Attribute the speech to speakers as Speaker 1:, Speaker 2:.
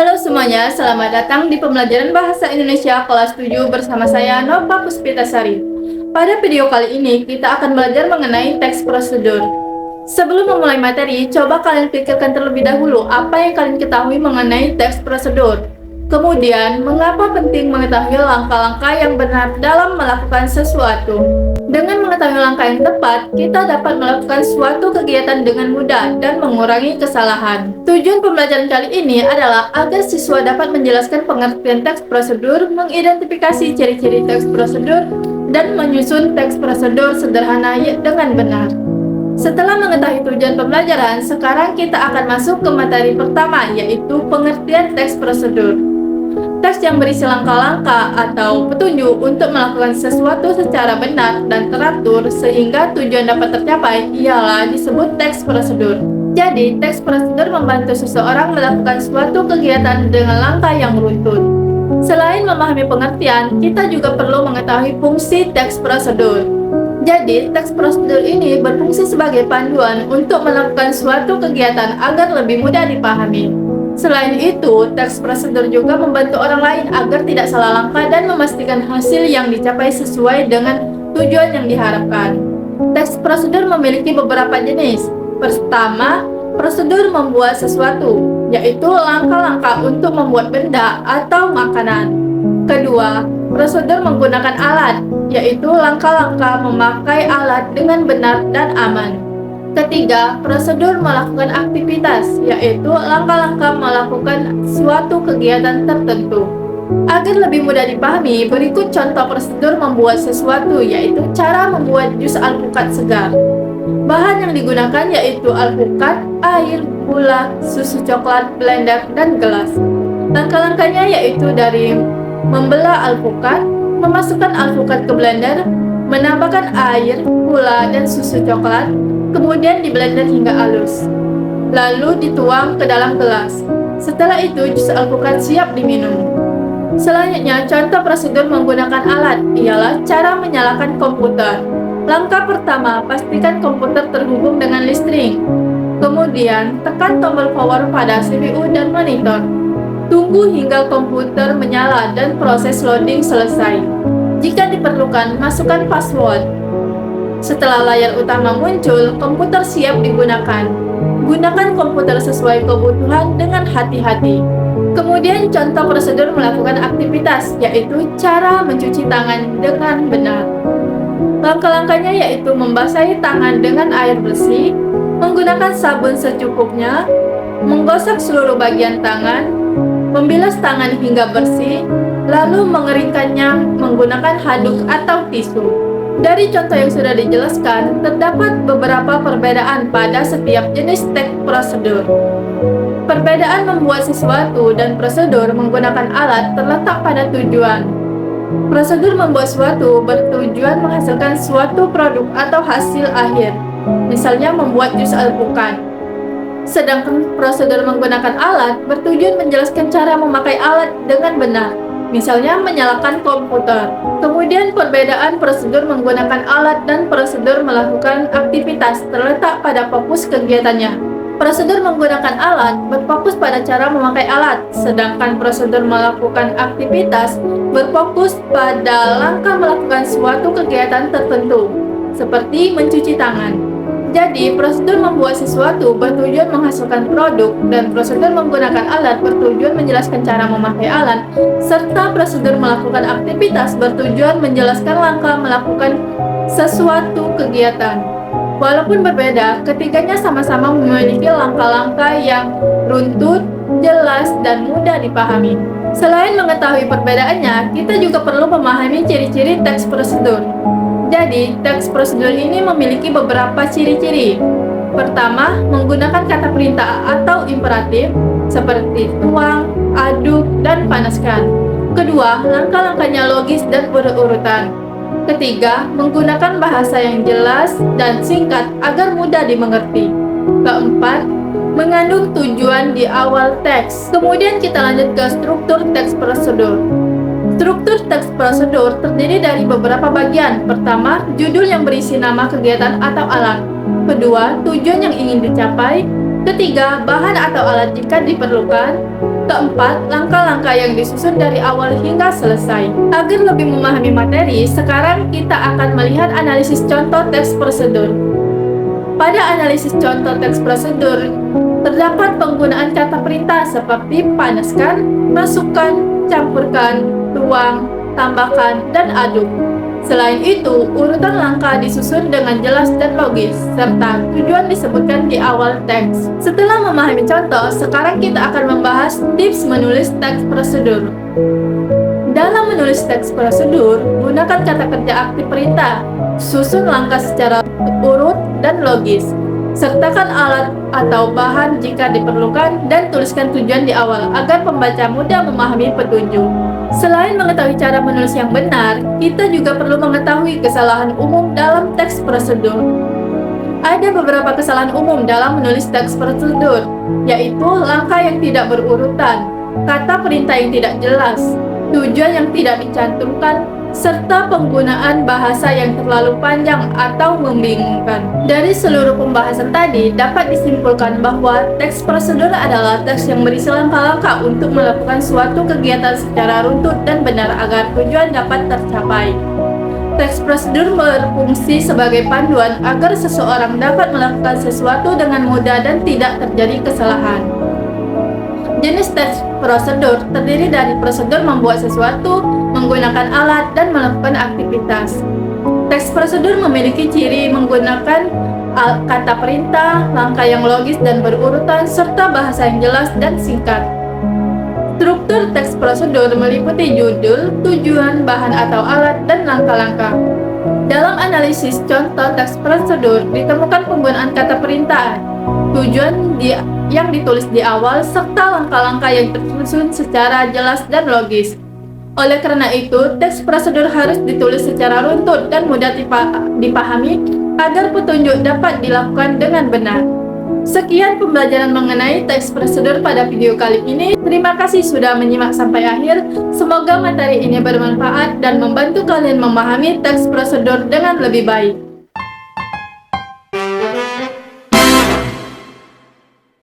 Speaker 1: Halo semuanya, selamat datang di pembelajaran Bahasa Indonesia kelas 7 bersama saya Nova Puspitasari. Pada video kali ini, kita akan belajar mengenai teks prosedur. Sebelum memulai materi, coba kalian pikirkan terlebih dahulu apa yang kalian ketahui mengenai teks prosedur. Kemudian, mengapa penting mengetahui langkah-langkah yang benar dalam melakukan sesuatu. Dengan mengetahui langkah yang tepat, kita dapat melakukan suatu kegiatan dengan mudah dan mengurangi kesalahan. Tujuan pembelajaran kali ini adalah agar siswa dapat menjelaskan pengertian teks prosedur, mengidentifikasi ciri-ciri teks prosedur, dan menyusun teks prosedur sederhana dengan benar. Setelah mengetahui tujuan pembelajaran, sekarang kita akan masuk ke materi pertama, yaitu pengertian teks prosedur. Teks yang berisi langkah-langkah atau petunjuk untuk melakukan sesuatu secara benar dan teratur sehingga tujuan dapat tercapai ialah disebut teks prosedur. Jadi, teks prosedur membantu seseorang melakukan suatu kegiatan dengan langkah yang runtun. Selain memahami pengertian, kita juga perlu mengetahui fungsi teks prosedur. Jadi, teks prosedur ini berfungsi sebagai panduan untuk melakukan suatu kegiatan agar lebih mudah dipahami. Selain itu, teks prosedur juga membantu orang lain agar tidak salah langkah dan memastikan hasil yang dicapai sesuai dengan tujuan yang diharapkan. Teks prosedur memiliki beberapa jenis. Pertama, prosedur membuat sesuatu, yaitu langkah-langkah untuk membuat benda atau makanan. Kedua, prosedur menggunakan alat, yaitu langkah-langkah memakai alat dengan benar dan aman. Ketiga, prosedur melakukan aktivitas, yaitu langkah-langkah melakukan suatu kegiatan tertentu. Agar lebih mudah dipahami, berikut contoh prosedur membuat sesuatu, yaitu cara membuat jus alpukat segar. Bahan yang digunakan yaitu alpukat, air, gula, susu coklat, blender, dan gelas. Langkah-langkahnya yaitu dari membelah alpukat, memasukkan alpukat ke blender, menambahkan air, gula, dan susu coklat, kemudian diblender hingga halus, lalu dituang ke dalam gelas. Setelah itu, jus alpukat siap diminum. Selanjutnya, contoh prosedur menggunakan alat ialah cara menyalakan komputer. Langkah pertama, pastikan komputer terhubung dengan listrik. Kemudian, tekan tombol power pada CPU dan monitor. Tunggu hingga komputer menyala dan proses loading selesai. Jika diperlukan, masukkan password. Setelah layar utama muncul, komputer siap digunakan. Gunakan komputer sesuai kebutuhan dengan hati-hati. Kemudian contoh prosedur melakukan aktivitas, yaitu cara mencuci tangan dengan benar. Langkah-langkahnya yaitu membasahi tangan dengan air bersih, menggunakan sabun secukupnya, menggosok seluruh bagian tangan, membilas tangan hingga bersih, lalu mengeringkannya menggunakan handuk atau tisu. Dari contoh yang sudah dijelaskan, terdapat beberapa perbedaan pada setiap jenis teks prosedur. Perbedaan membuat sesuatu dan prosedur menggunakan alat terletak pada tujuan. Prosedur membuat sesuatu bertujuan menghasilkan suatu produk atau hasil akhir, misalnya membuat jus alpukat. Sedangkan prosedur menggunakan alat bertujuan menjelaskan cara memakai alat dengan benar, misalnya menyalakan komputer. Kemudian perbedaan prosedur menggunakan alat dan prosedur melakukan aktivitas terletak pada fokus kegiatannya. Prosedur menggunakan alat berfokus pada cara memakai alat, sedangkan prosedur melakukan aktivitas berfokus pada langkah melakukan suatu kegiatan tertentu, seperti mencuci tangan. Jadi, prosedur membuat sesuatu bertujuan menghasilkan produk, dan prosedur menggunakan alat bertujuan menjelaskan cara memakai alat, serta prosedur melakukan aktivitas bertujuan menjelaskan langkah melakukan sesuatu kegiatan. Walaupun berbeda, ketiganya sama-sama memiliki langkah-langkah yang runtun, jelas, dan mudah dipahami. Selain mengetahui perbedaannya, kita juga perlu memahami ciri-ciri teks prosedur. Jadi, teks prosedur ini memiliki beberapa ciri-ciri. Pertama, menggunakan kata perintah atau imperatif seperti tuang, aduk, dan panaskan. Kedua, langkah-langkahnya logis dan berurutan. Ketiga, menggunakan bahasa yang jelas dan singkat agar mudah dimengerti. Keempat, mengandung tujuan di awal teks. Kemudian kita lanjut ke struktur teks prosedur. Struktur teks prosedur terdiri dari beberapa bagian. Pertama, judul yang berisi nama kegiatan atau alat. Kedua, tujuan yang ingin dicapai. Ketiga, bahan atau alat jika diperlukan. Keempat, langkah-langkah yang disusun dari awal hingga selesai. Agar lebih memahami materi, sekarang kita akan melihat analisis contoh teks prosedur. Pada analisis contoh teks prosedur, terdapat penggunaan kata perintah seperti panaskan, masukkan, campurkan, tuang, tambahkan, dan aduk. Selain itu, urutan langkah disusun dengan jelas dan logis, serta tujuan disebutkan di awal teks. Setelah memahami contoh, sekarang kita akan membahas tips menulis teks prosedur. Dalam menulis teks prosedur, gunakan kata kerja aktif perintah, susun langkah secara urut dan logis, sertakan alat atau bahan jika diperlukan, dan tuliskan tujuan di awal agar pembaca mudah memahami petunjuk. Selain mengetahui cara menulis yang benar, kita juga perlu mengetahui kesalahan umum dalam teks prosedur. Ada beberapa kesalahan umum dalam menulis teks prosedur, yaitu langkah yang tidak berurutan, kata perintah yang tidak jelas, tujuan yang tidak dicantumkan, serta penggunaan bahasa yang terlalu panjang atau membingungkan. Dari seluruh pembahasan tadi, dapat disimpulkan bahwa teks prosedur adalah teks yang berisi langkah-langkah untuk melakukan suatu kegiatan secara runtut dan benar agar tujuan dapat tercapai. Teks prosedur berfungsi sebagai panduan agar seseorang dapat melakukan sesuatu dengan mudah dan tidak terjadi kesalahan. Jenis teks prosedur terdiri dari prosedur membuat sesuatu, menggunakan alat, dan melakukan aktivitas. Teks prosedur memiliki ciri menggunakan kata perintah, langkah yang logis dan berurutan, serta bahasa yang jelas dan singkat. Struktur teks prosedur meliputi judul, tujuan, bahan atau alat, dan langkah-langkah. Dalam analisis contoh teks prosedur, ditemukan penggunaan kata perintah, tujuan yang ditulis di awal, serta langkah-langkah yang tersusun secara jelas dan logis. Oleh karena itu, teks prosedur harus ditulis secara runtut dan mudah dipahami agar petunjuk dapat dilakukan dengan benar. Sekian pembelajaran mengenai teks prosedur pada video kali ini. Terima kasih sudah menyimak sampai akhir. Semoga materi ini bermanfaat dan membantu kalian memahami teks prosedur dengan lebih baik.